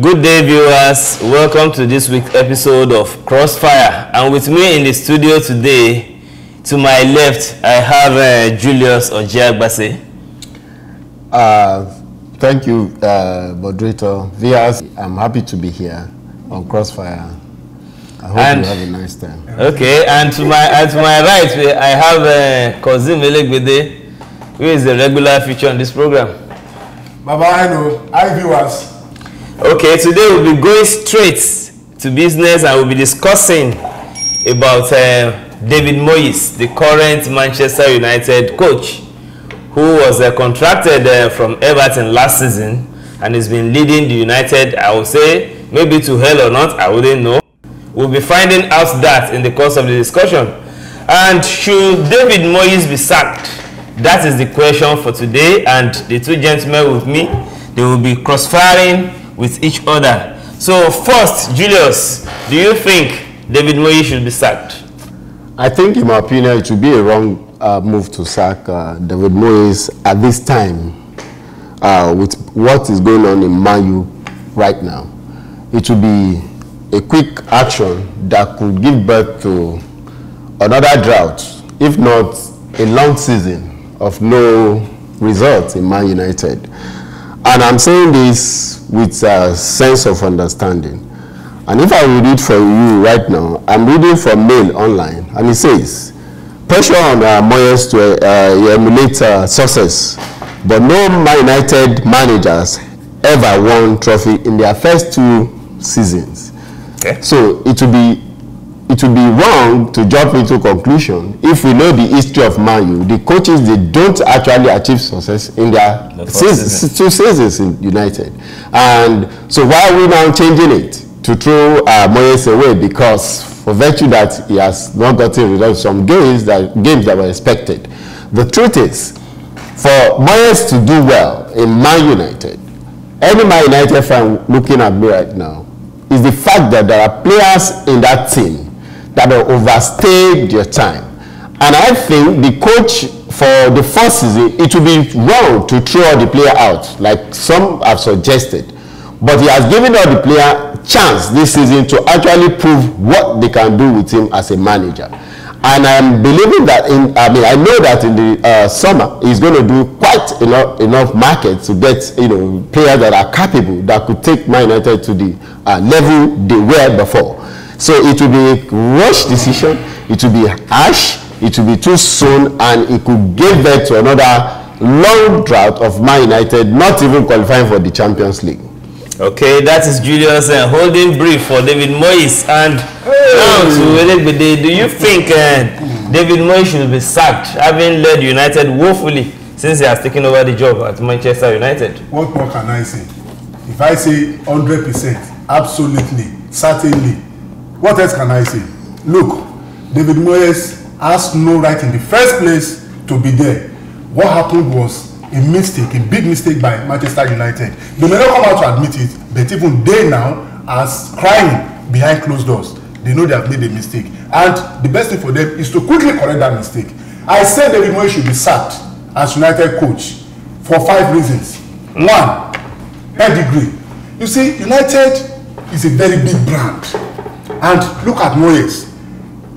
Good day, viewers. Welcome to this week's episode of Crossfire. And with me in the studio today, to my left, I have Julius Ojiagbase. Thank you, moderator. Viewers, I'm happy to be here on Crossfire. I hope you have a nice time. Okay, and to my right, I have Kozim Elegbede, who is a regular feature on this program. Baba, hello. Hi, viewers. Okay, today we'll be going straight to business and we'll be discussing about David Moyes, the current Manchester United coach, who was contracted from Everton last season and has been leading the United, I would say, maybe to hell or not, I wouldn't know. We'll be finding out that in the course of the discussion. And should David Moyes be sacked? That is the question for today, and the two gentlemen with me, they will be crossfiring with each other. So first, Julius, do you think David Moyes should be sacked? I think, in my opinion, it would be a wrong move to sack David Moyes at this time with what is going on in Man U right now. It would be a quick action that could give birth to another drought, if not a long season of no results in Man United. And I'm saying this with a sense of understanding. And if I read it for you right now, I'm reading from Mail Online, and it says, pressure on Moyes to emulate success, but no Man United managers ever won trophy in their first 2 seasons. Okay. So it would be wrong to jump into conclusion if we know the history of Man U. The coaches, they don't actually achieve success in their 2 seasons in United. And so why are we now changing it to throw Moyes away? Because for virtue that he has not gotten rid of some games that were expected. The truth is, for Moyes to do well in Man United, any Man United fan looking at me right now, is the fact that there are players in that team that have overstayed their time. And I think the coach for the first season, it would be wrong to throw all the player out, like some have suggested. But he has given all the player chance this season to actually prove what they can do with him as a manager. And I'm believing that I know that in the summer he's going to do quite enough market to get players that are capable, that could take Man United to the level they were before. So it will be a rush decision, it will be harsh, it will be too soon, and it could give birth to another long drought of Man United not even qualifying for the Champions League. Okay, that is Julius holding brief for David Moyes. And now to Elegbede, do you think David Moyes should be sacked, having led United woefully since he has taken over the job at Manchester United? What more can I say? If I say 100%, absolutely, certainly, what else can I say? Look, David Moyes has no right in the first place to be there. What happened was a mistake, a big mistake by Manchester United. They may not come out to admit it, but even they now are crying behind closed doors. They know they have made a mistake. And the best thing for them is to quickly correct that mistake. I said David Moyes should be sacked as United coach for 5 reasons. 1, pedigree. You see, United is a very big brand. And look at Moyes.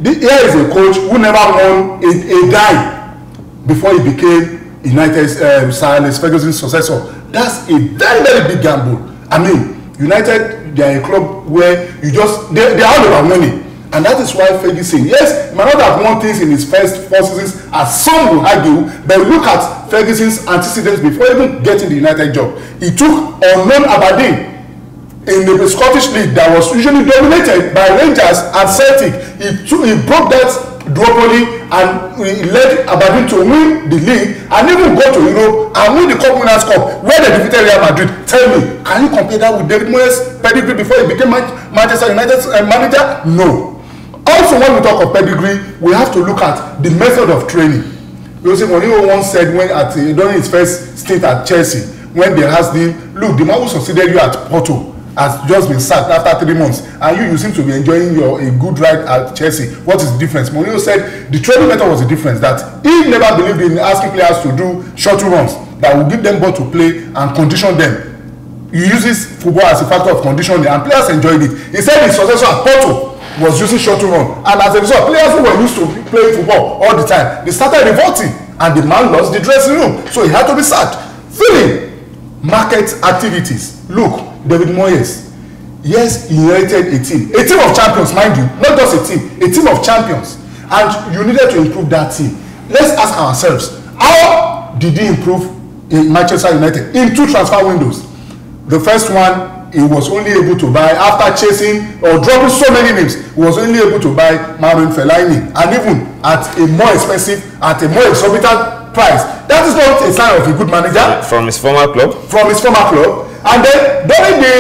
Here is a coach who never won a dime before he became United's Sir Alex Ferguson's successor. That's a very, very big gamble. I mean, United, they are a club where they are all about money. And that is why Ferguson, yes, he might not have won things in his first 4 seasons, as some will argue, but look at Ferguson's antecedents before even getting the United job. He took unknown Aberdeen in the Scottish League that was usually dominated by Rangers and Celtic. He broke that duopoly and he led Aberdeen to win the league and even go to Europe and win the Cup Winners' Cup where they defeated Real Madrid. Tell me, can you compare that with David Moyes' pedigree before he became Manchester United's manager? No. Also, when we talk of pedigree, we have to look at the method of training. Jose Mourinho once said during his first stint at Chelsea, when they asked him, look, the man who succeeded you at Porto has just been sacked after 3 months, and you seem to be enjoying a good ride at Chelsea. What is the difference? Mourinho said the training method was the difference, that he never believed in asking players to do short runs that will give them ball to play and condition them. he uses football as a factor of conditioning, and players enjoyed it. He said his successor at Porto was using shuttle run, and as a result, players who were used to playing football all the time, they started revolting, and the man lost the dressing room, so he had to be sacked. Feeling market activities. Look, David Moyes, yes, he inherited a team of champions, mind you, not just a team of champions, and you needed to improve that team. Let's ask ourselves, how did he improve in Manchester United in 2 transfer windows? The first one, he was only able to buy, after chasing or dropping so many names, he was only able to buy Marouane Fellaini, and even at a more expensive, at a more exorbitant price. That is not a sign of a good manager. From his former club? From his former club. And then during the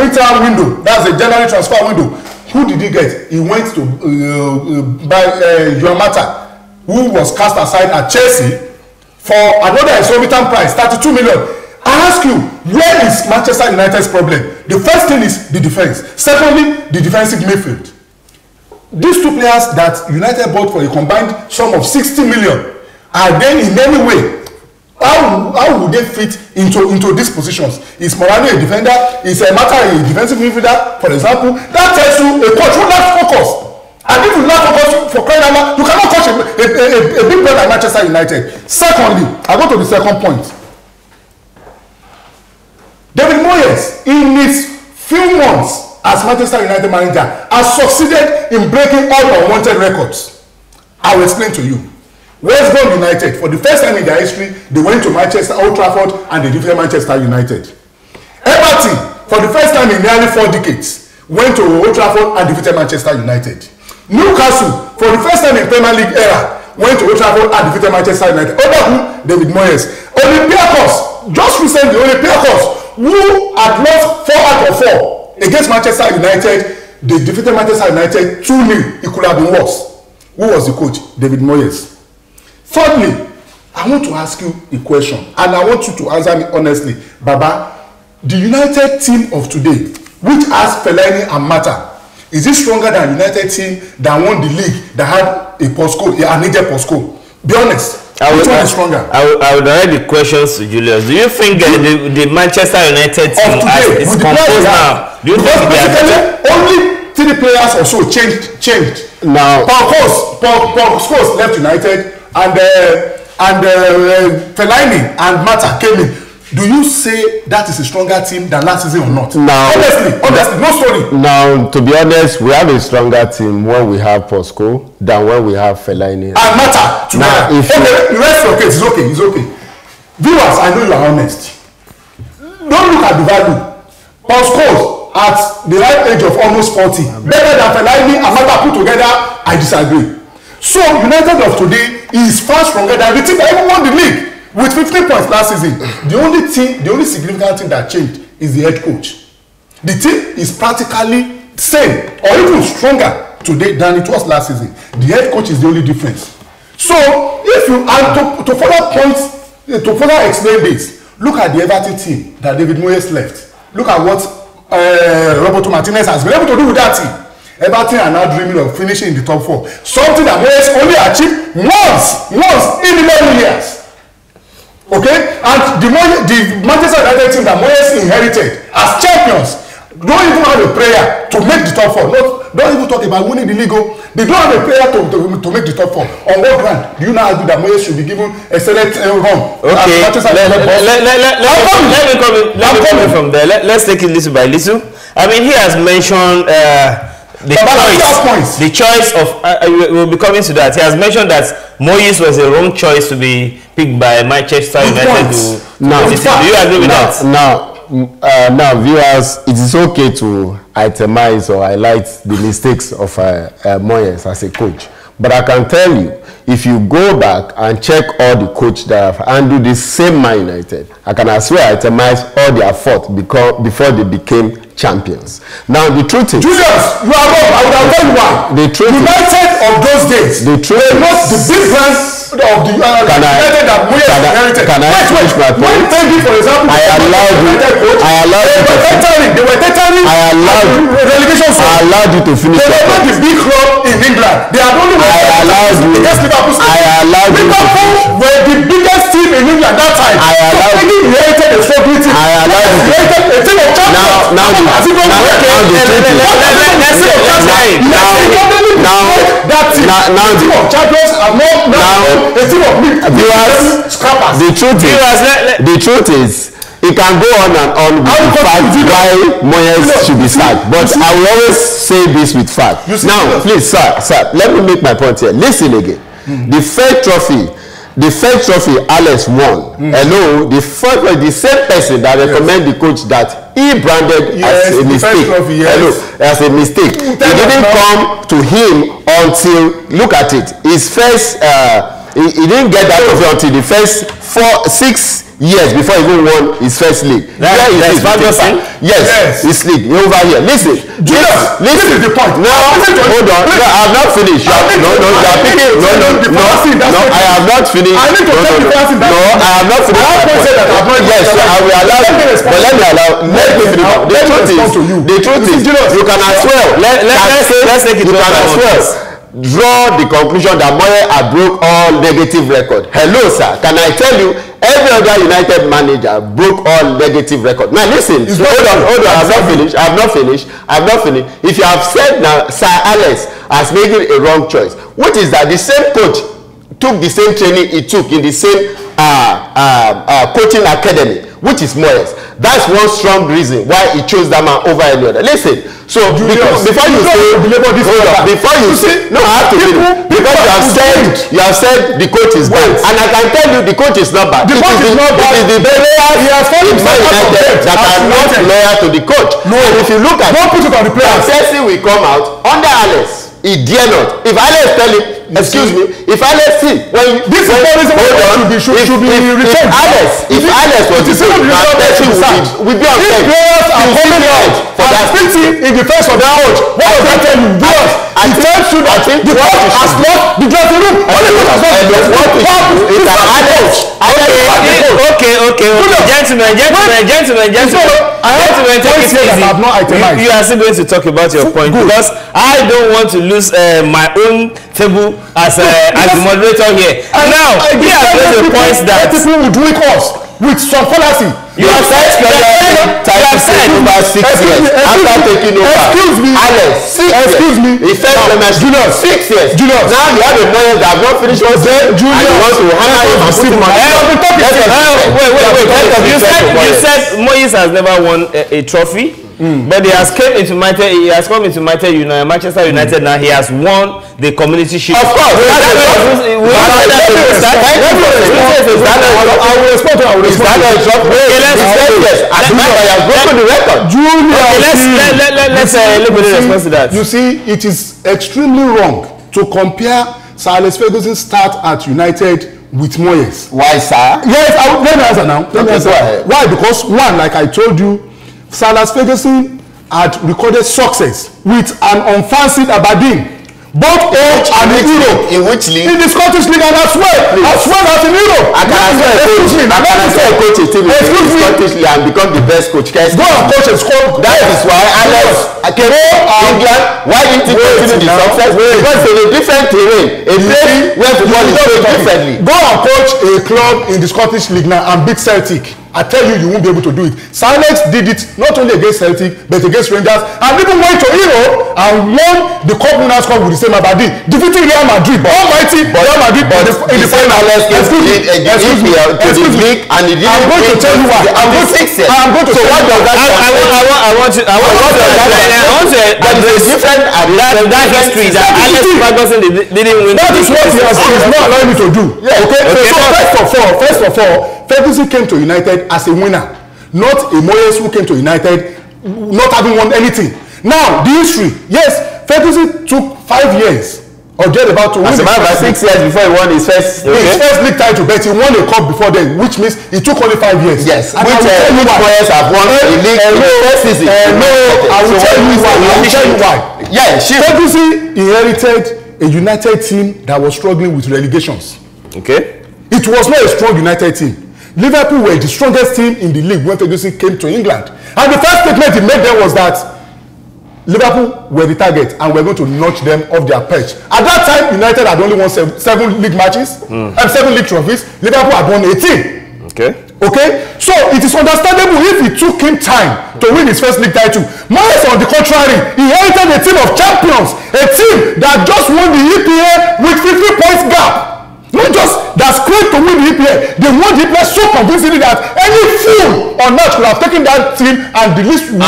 winter window, that's the January transfer window, who did he get? He went to buy Juan Mata, who was cast aside at Chelsea for another exorbitant price, 32 million. I ask you, where is Manchester United's problem? The first thing is the defense. Secondly, the defensive midfield. These 2 players that United bought for a combined sum of 60 million, are they in any way, how would they fit into these positions? Is Morano a defender? Is Mata a defensive midfielder, for example? That tells you a coach will not focus. And if you not focus for crying out loud, you cannot coach a big brother like Manchester United. Secondly, I go to the second point. David Moyes, in his few months as Manchester United manager, has succeeded in breaking all unwanted records. I will explain to you. West Brom United, for the first time in their history, they went to Manchester, Old Trafford, and they defeated Manchester United. Everton, for the first time in nearly 4 decades, went to Old Trafford and defeated Manchester United. Newcastle, for the first time in Premier League era, went to Old Trafford and defeated Manchester United. Under who? David Moyes. Olympiacos, just recently, Olympiacos, who had lost 4 out of 4 against Manchester United, they defeated Manchester United 2-0. It could have been worse. Who was the coach? David Moyes. Thirdly, I want to ask you a question, and I want you to answer me honestly. Baba, the United team of today, which has Fellaini and Mata, is it stronger than United team that won the league, that had a postcode, an agent postcode? Be honest. Which one is stronger? I would direct the questions to Julius. Do you think the Manchester United team is composed now? Do you think they are better? Only 3 players or so changed. Now, Paul Scholes left United, and Fellaini and Mata came in. Do you say that is a stronger team than last season or not? Now, honestly, no story. Now, to be honest, we have a stronger team when we have Posco than when we have Fellaini. And Mata together. Okay, rest your case. It's okay. Viewers, I know you are honest. Don't look at the value. Posco at the right age of almost 40, better than Fellaini and Mata put together. I disagree. So United of today is far stronger than the team that even won the league with 15 points last season. The only significant thing that changed is the head coach. The team is practically same or even stronger today than it was last season. The head coach is the only difference. So if you and to further explain this, look at the Everton team that David Moyes left. Look at what Roberto Martinez has been able to do with that team. Everton are now dreaming of finishing in the top 4. Something that Moyes only achieved once in 11 years. Okay? And the Manchester United team that Moyes inherited as champions don't even have a prayer to make the top 4. Don't even talk about winning the league. They don't have a prayer to make the top 4. On what ground do you now argue that Moyes should be given a select run? Okay. Let me come in from there. Let's take it little by little. I mean, he has mentioned the choice of we'll be coming to that. He has mentioned that Moyes was a wrong choice to be picked by Manchester United. Do you agree with that? Now, viewers, it is okay to itemize or highlight the mistakes of Moyes as a coach. But I can tell you, if you go back and check all the coaches that have handled this same Man United, I can as well itemize all their fault before they became champions. Now, the truth is... Julius, you are wrong. I would have told you why. The truth United of those days, the truth they not the big brands of the United that Moyes inherited. Can I finish my point? For example, I allowed you to finish. They were not the big club in England. They are only against Liverpool. Liverpool were the biggest team in England that time. I allowed The truth is, it can go on and on with the fact why Moyes should be sacked. But I will always say this with fact. Now, please, sir, let me make my point here. Listen again. The first trophy Alex won. Hello, the same person that recommend the coach that he branded as a mistake. Hello, as a mistake. It didn't come to him until, look at it, his first, he didn't get that trophy until the first 6 years before he even won his first league. Yes, his league over here. Listen is the point. No, hold on. No, I have not finished. I have not finished. I have not finished. Yes, I will allow you. But let me finish. The truth is, you can as well. Let's take it. You can as well draw the conclusion that Moyes had broke all negative record. Hello, sir. Can I tell you, every other United manager broke all negative record. Now listen, hold on. I have not finished. If you have said now Sir Alex has made a wrong choice, what is that? The same coach took the same training he took in the same coaching academy, which is Moyes. That's one strong reason why he chose that man over any other. Listen, so before you say, no, I have to finish. Because you have said the coach is bad, and I can tell you the coach is not bad. The coach is not bad. It is the players in Man United that are not loyal to the coach. No, and if you look at Chelsea will come out under Alex. He dare not. If Alex tell him, excuse me, if Alex see when this is the reason why should be returned. If Alex was the same, we be on time. Players are coming out for that fitting in the face of their coach. What does that tell you? I tell you that the coach has lost the dressing room. Gentlemen, take it easy. You are still going to talk about your point because I don't want to lose my own table as the moderator here. Now, here are the points that people would drink us with some fallacy. You have said over 6 years after taking over. Excuse me, Alex. Excuse me. He felt Julius 6 years. Julius. Now you have a Moyes that have not finished one day. Julius. And you want to hammer him and put him on. Wait. You said Moyes has never won a trophy. But he has come into Manchester United now. He has won the Community Shield. Of course. I will respond to that. Let's look at the response to that. You see, it is extremely wrong to compare Sir Alex Ferguson's start at United with Moyes. Why, sir? Yes, let me answer now. Why? Because one, like I told you, Sir Alex Ferguson had recorded success with an unfancied Aberdeen, both home and in Europe. In which league? In the Scottish League and as well as in Europe. I can coach a team in the Scottish League and become the best coach. Go and coach a squad. That is why Alex England. Why didn't he continue the success? Because it's a different terrain. A place where football is played differently. Go and coach a club in the Scottish League now and beat Celtic. I tell you, you won't be able to do it. Sir Alex did it not only against Celtic, but against Rangers, and even went to Europe and won the Cup Winners' Cup with the same Aberdeen, defeating Real Madrid, almighty Real Madrid in the final. Excuse me. I'm going to tell you why. I'm going to say. So what does that mean? I want to address that history that Alex Ferguson didn't win. That is what he has not allowed me to do. Okay. So first of all, Ferguson came to United as a winner, not a Moyes who came to United not having won anything. Now, the history, yes, Ferguson took 5 years or just about to win. As a matter of 6 years before he won his first league title, but he won a cup before then, which means it took only 5 years. Yes, and which Moyes have won a league in the first season. I will tell you why. Yeah, Ferguson inherited a United team that was struggling with relegations. Okay. It was not a strong United team. Liverpool were the strongest team in the league when Ferguson came to England. And the first statement he made then was that Liverpool were the target and we're going to notch them off their perch. At that time, United had only won seven league matches and 7 league trophies. Liverpool had won 18. Okay. Okay, so it is understandable if it took him time to win his first league title. Moyes, on the contrary, he inherited a team of champions, a team that just won the EPL with 50 points gap. Not just that squad to win the EPL, they won the EPL so convincingly that any fool on earth could have taken that team and the list will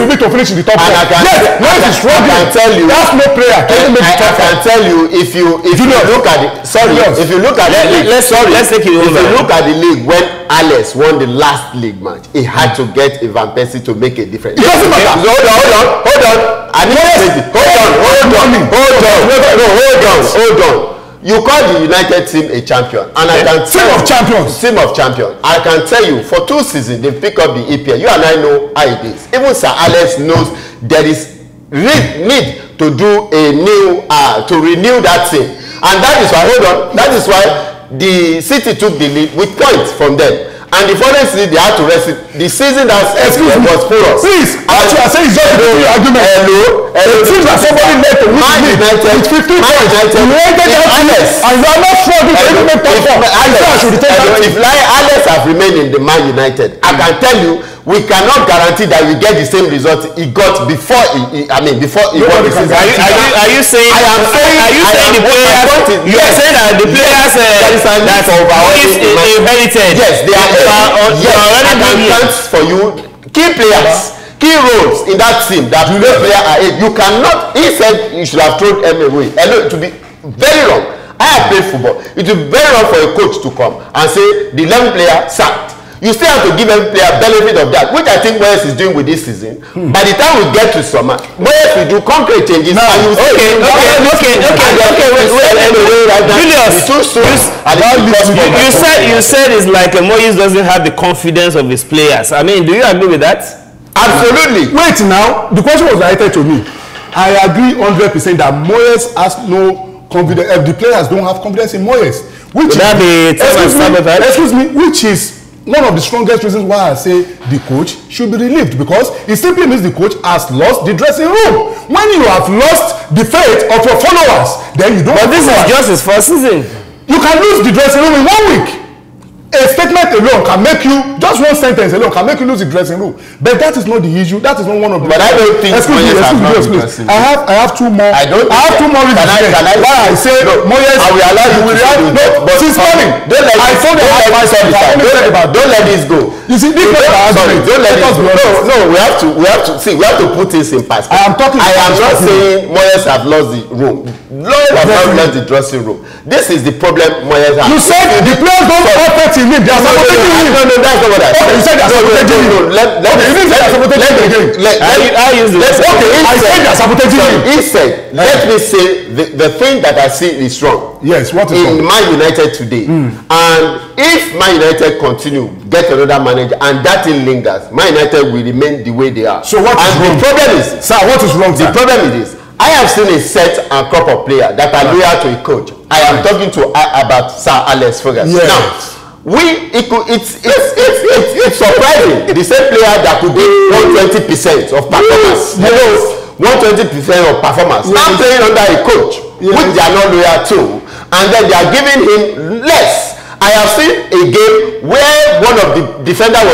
be to finish in the top 4. Yes, Moyes is struggling. I can tell you, that's no player. I can tell you if you look at it. Sorry, if you look at the league. Let's take it over. If you look at the league when Alex won the last league match, he had to get Van Persie to make a difference. It doesn't matter. Hold on. Hold on. You call the United team a champion, and I can tell team of champions. I can tell you, for 2 seasons they pick up the EPL. You and I know how it is. Even Sir Alex knows there is need to do a new to renew that team, and that is why that is why the City took the lead with points from them. And the following season, they had to rest it. The season that was porous. Please, what you are saying is just a argument. The team that somebody led to win with 15 points. You entered that team, and you are not struggling to even make top 4. If Alex have remained in the Man United, I can tell you, we cannot guarantee that we get the same result he got before he won the season. Are you saying the players? You are saying that the players that inherited? Yes, they are. I can count for you key players, key roles in that team that player are. You cannot. He said you should have thrown him away. Hello, to be very wrong. I have played football. It will be very wrong for a coach to come and say the 11 player sacked. You still have to give every player benefit of that, which I think Moyes is doing with this season. By the time we get to summer, Moyes will do concrete changes. Okay. Julius, you said it's like Moyes doesn't have the confidence of his players. I mean, do you agree with that? Absolutely. Wait now, the question was directed to me. I agree 100% that Moyes has no confidence. The players don't have confidence in Moyes. Which is one of the strongest reasons why I say the coach should be relieved, because it simply means the coach has lost the dressing room. When you have lost the faith of your followers, then you don't. But this is just his first season. You can lose the dressing room in 1 week. A statement alone can make you, just one sentence alone can make you lose the dressing room. But that is not the issue. That is not one of the. But I don't think. Excuse me. I have 2 more. I have 2 more reasons. Why I say Moyes. I will allow you to do that. But since morning, don't let this go. You see, don't let this go. No, we have to see. We have to put this in perspective. I am not saying Moyes have lost the room. Moyes have not lost the dressing room. This is the problem Moyes has. You said the players don't operate in him. They are sabotating him. No, that's not what I said. Okay, you said they are sabotating him. You didn't say they are sabotating him again. I said they are sabotating him. He said, let me say the thing that I see is wrong. Yes, what is wrong? In Man United today. And if Man United continue, get another manager, and that thing lingers, Man United will remain the way they are. So what is wrong? The problem is, sir, what is wrong? The problem is this. I have seen a set and crop of players that are loyal to a coach. I am talking to about Sir Alex Ferguson. Yes. Now, it's surprising. The same player that could be 120% of performance. 120% of performance. Now playing under a coach, which they are not loyal to, and then they are giving him less. I have seen a game where one of the defenders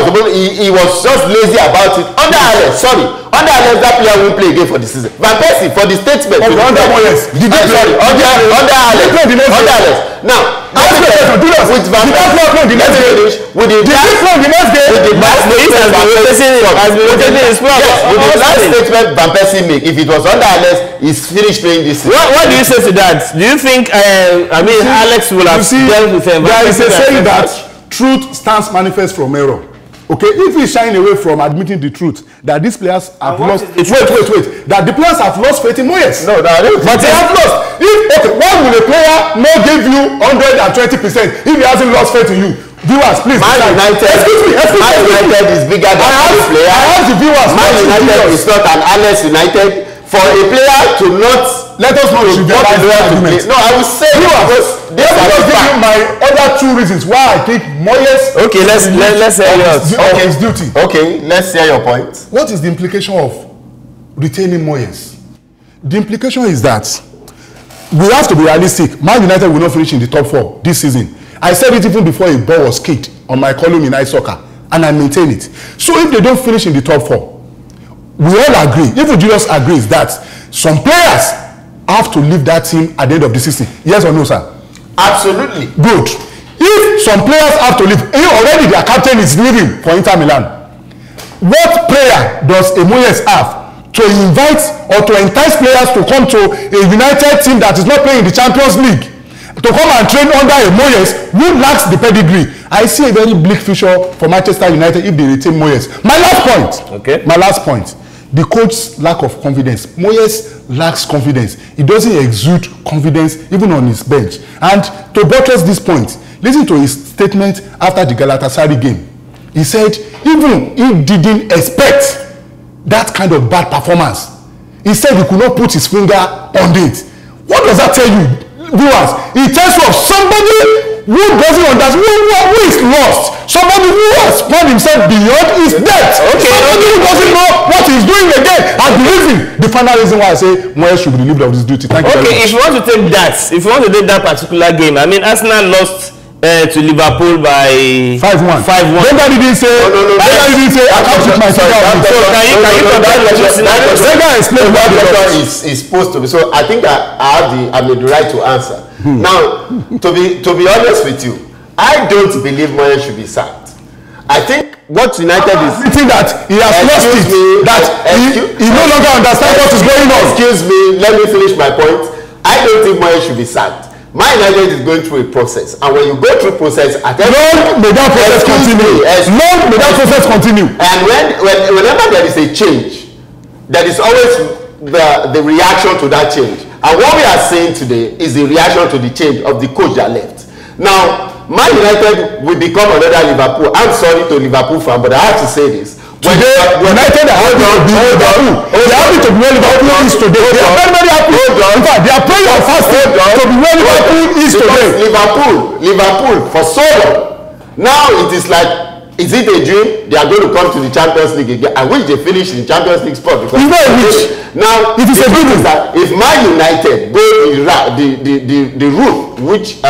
he was just lazy about it. Under Alex, that player won't play again for the season. Van Persie, for the statement. Under Alex. Now, with Van Persie, with the last statement Van Persie make, if it was under Alex, he's finished playing this season. What do you say to that? Do you think Alex will have dealt with him? There is a saying that truth stands manifest from error. Okay, if we shine away from admitting the truth that these players have lost. Wait. That the players have lost faith in Moyes. No, but they have lost. Why will a player not give you 120% if he hasn't lost faith in you? Viewers, please. Man United. Excuse me. Man United is bigger than any player. I have the viewers. Man United is not an Alex United. For a player to not let us not trivialize the argument. No, I will say viewers. Let me just give you my other 2 reasons why I think Moyes. Okay, let's hear yours. His duty. Okay, let's hear your point. What is the implication of retaining Moyes? The implication is that we have to be realistic. Man United will not finish in the top 4 this season. I said it even before a ball was kicked on my column in ice soccer, and I maintain it. So if they don't finish in the top 4, we all agree, even Julius agrees, that some players have to leave that team at the end of the season. Yes or no, sir? Absolutely. Good. If some players have to leave, already their captain is leaving for Inter Milan, what player does Moyes have to invite or to entice players to come to a United team that is not playing in the Champions League, to come and train under a Moyes who lacks the pedigree? I see a very bleak future for Manchester United if they retain Moyes. My last point. Okay. My last point. The coach's lack of confidence. Moyes lacks confidence. He doesn't exude confidence even on his bench. And to buttress this point, listen to his statement after the Galatasaray game. He said even he didn't expect that kind of bad performance. He said he could not put his finger on it. What does that tell you, viewers? It tells you of somebody who doesn't understand, who is lost. Somebody who has found himself beyond his depth. Okay. Somebody who doesn't know what he's doing again. And the reason, the final reason why I say Moyes should be relieved of his duty. Thank you very much. Okay, if you want to take that particular game, I mean, Arsenal lost to Liverpool by 5-1. 5-1. Nobody didn't say. Nobody didn't say. I can't put my finger on it. So can you explain what the is supposed to be? So I think I have the right to answer. Now, to be honest with you, I don't believe Moyes should be sacked. I think what United is admitting that he has lost it, that he no longer understands what is going on. Excuse me, let me finish my point. I don't think Moyes should be sacked. Man United is going through a process, and when you go through process, long may that process continue. Long may that process continue. And whenever there is a change, there is always the reaction to that change. And what we are saying today is the reaction to the change of the coach that left. Now, Man United will become another Liverpool. I'm sorry to Liverpool fan, but I have to say this. Today, United are happy to be Liverpool. They are happy to be where Liverpool is today. They are very, very happy. In fact, they are praying and fasting to be where Liverpool is today. Liverpool for so long. Now it is like, is it a dream? They are going to come to the Champions League again. I wish they finish in the Champions League spot because it's not a wish. Now it is a dream. If Man United go the route which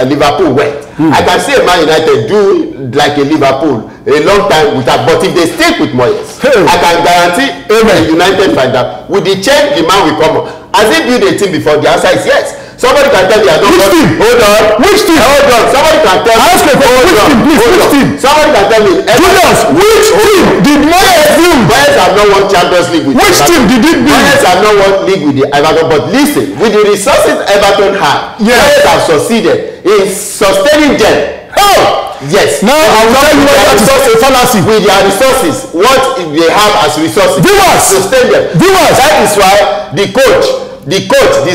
Liverpool went, I can see Man United do like a Liverpool a long time with that. But if they stick with Moyes, I can guarantee United find out with the change the man will come on. Has he built a team before? The answer is yes. Somebody can tell me I don't know. Hold on. Which team? Hold on. Somebody can tell me. Ask a question, please. Which team? Somebody can tell me. Julius, which team did Moyes build? Moyes have not won Champions League with which team did it build? Moyes have not won league with the Everton. But listen, with the resources Everton had, Moyes have succeeded in sustaining them. Oh! Yes. Now I will tell you what that is a fallacy. With their resources, what they have as resources, viewers, sustain them. Viewers. That is why the coach, the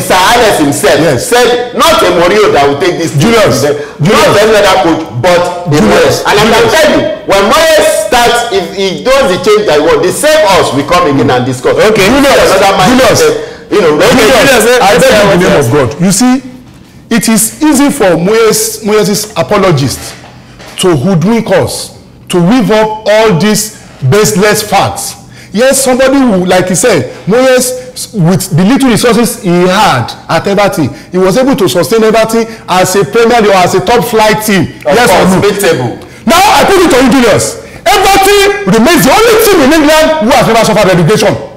Sir Alex himself, said not a Mourinho that will take this. Julius, not any other coach, but the Moyes. And I can tell you, when Moyes starts, if he does the change that he wants, the same us will come again and discuss. Okay, Julius, I beg in the name of God. You see, it is easy for Moyes' apologists to hoodwink us, to weave up all these baseless facts. Yes, somebody who, like he said, Moyes, with the little resources he had at Everton, he was able to sustain Everton as a Premier League or as a top flight team. Yes or no? Table. Now I put it to you, Julius. Everton remains the only team in England who has never suffered relegation.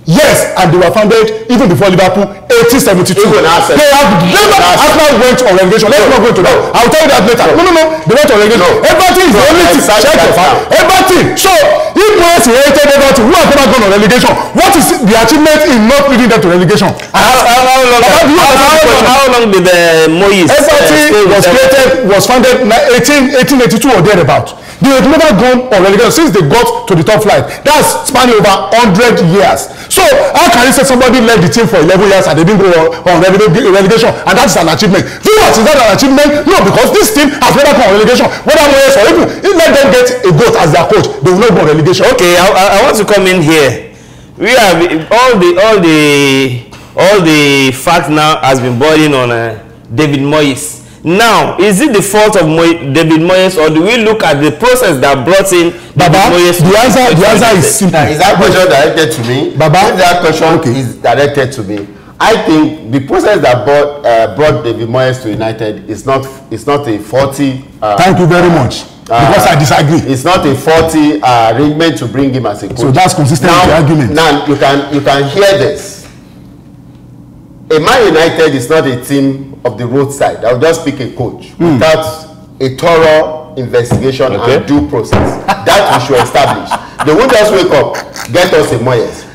Yes, and they were founded even before Liverpool, 1872. They have never. Arsenal went on relegation. Let's not go into that. I will tell you that later. No. They went on relegation. Everton is the only team. Check your fact. Everton. So if Moyes inherited Everton, who has never gone on relegation, what is the achievement in not leading them to relegation? How long did Moyes? Everton was founded 1882 or thereabout. They have never gone on relegation since they got to the top flight. That's spanning over 100 years. So how can you say somebody led the team for 11 years and they didn't go on relegation, and that's an achievement? Viewers, is that an achievement? No, because this team has never gone on relegation. Whether Moyes or even if let them get a goat as their coach, they will not go on relegation. Okay, I want to come in here. We have all the facts now has been boiling on David Moyes. Now, is it the fault of David Moyes, or do we look at the process that brought in David Moyes? The answer is simple. Is that question directed to me? Baba? If that question is directed to me, I think the process that brought David Moyes to United is not a faulty. Thank you very much. Because I disagree. It's not a faulty arrangement to bring him as a coach. So that's consistent with the argument. Now you can hear this. A Man United is not a team of the roadside. I'll just pick a coach without a thorough investigation and due process. That we should establish. They won't just wake up, get us a Moyes.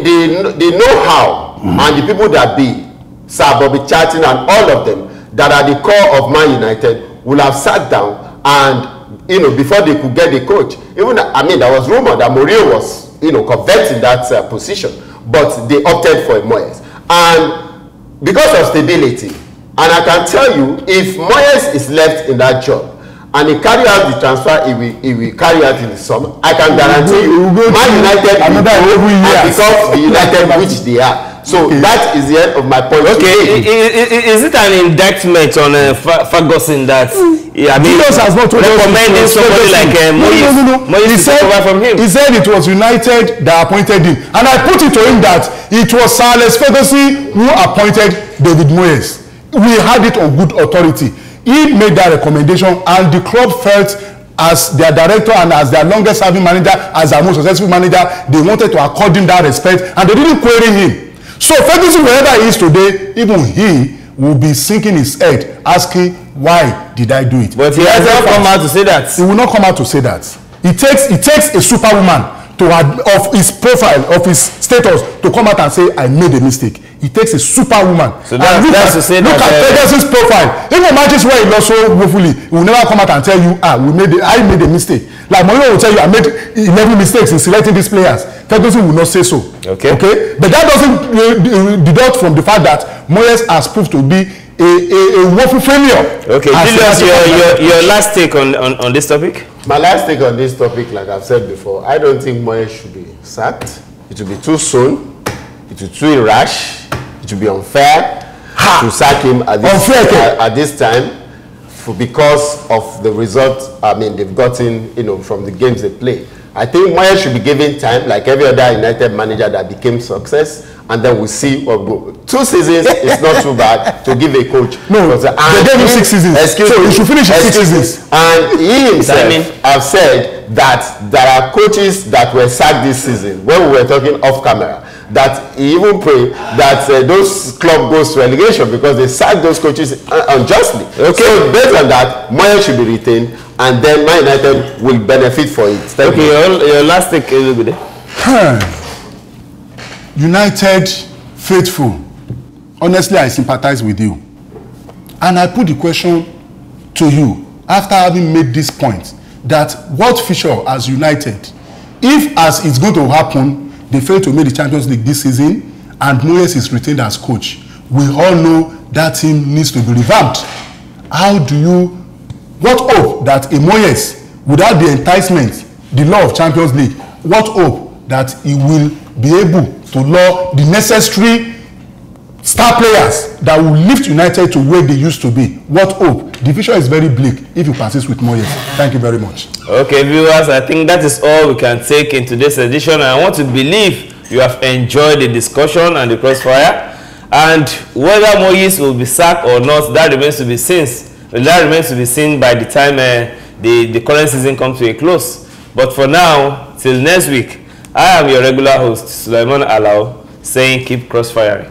The know-how and the people that be Sir Bobby Charlton and all of them that are the core of Man United will have sat down and before they could get the coach. Even there was rumor that Mourinho was coveting that position, but they opted for a Moyes. And because of stability, and I can tell you, if Moyes is left in that job and he carry out the transfer he will carry out in the summer, I can guarantee you Man United will go and become the United which they are. So that is the end of my point. Is it an indictment on Ferguson that has not recommending somebody like Moyes to take over from him? He said it was United that appointed him, and I put it to him that it was Sir Alex Ferguson who appointed David Moyes. We had it on good authority. He made that recommendation, and the club felt, as their director and as their longest serving manager, as their most successful manager, they wanted to accord him that respect, and they didn't query him. So Ferguson, wherever he is today, even he will be sinking his head, asking, why did I do it? But he has not come out to say that. He will not come out to say that. It takes a superwoman of his profile, of his status, to come out and say, I made a mistake. It takes a superwoman. So that's to say look at Ferguson's profile. Even matches where he lost so woefully, he will never come out and tell you, I made a mistake. Like Moyes will tell you, I made 11 mistakes in selecting these players. Ferguson will not say so. Okay. But that doesn't deduct from the fact that Moyes has proved to be a woeful failure. Okay, Julius, your last take on this topic? My last take on this topic, like I've said before, I don't think Moyes should be sacked. It will be too soon. It will be too rash. It will be unfair to sack him at this time because of the results they've gotten from the games they play. I think Moyes should be given time, like every other United manager that became success, and then we'll see what goes. 2 seasons is not too bad to give a coach. No, they gave him 6 seasons. So he should finish 6 seasons. And he himself have said that there are coaches that were sacked this season, when we were talking off camera, that he even prayed that those club goes to relegation because they sacked those coaches unjustly. Okay, so based on that, Moyes should be retained, and then Man United will benefit for it. Thank you. Your last take a little bit. United faithful, honestly, I sympathize with you, and I put the question to you after having made this point, that what future as United, if as it's going to happen, they fail to make the Champions League this season and Moyes is retained as coach, we all know that team needs to be revamped. What hope that a Moyes, without the enticement, the law of Champions League, what hope that he will be able to lure the necessary star players that will lift United to where they used to be? What hope? The future is very bleak if you persist with Moyes. Thank you very much. Okay, viewers, I think that is all we can take in today's edition. I want to believe you have enjoyed the discussion and the crossfire. And whether Moyes will be sacked or not, that remains to be seen. That remains to be seen by the time the current season comes to a close. But for now, till next week, I am your regular host, Sulaiman Alao, saying keep crossfiring.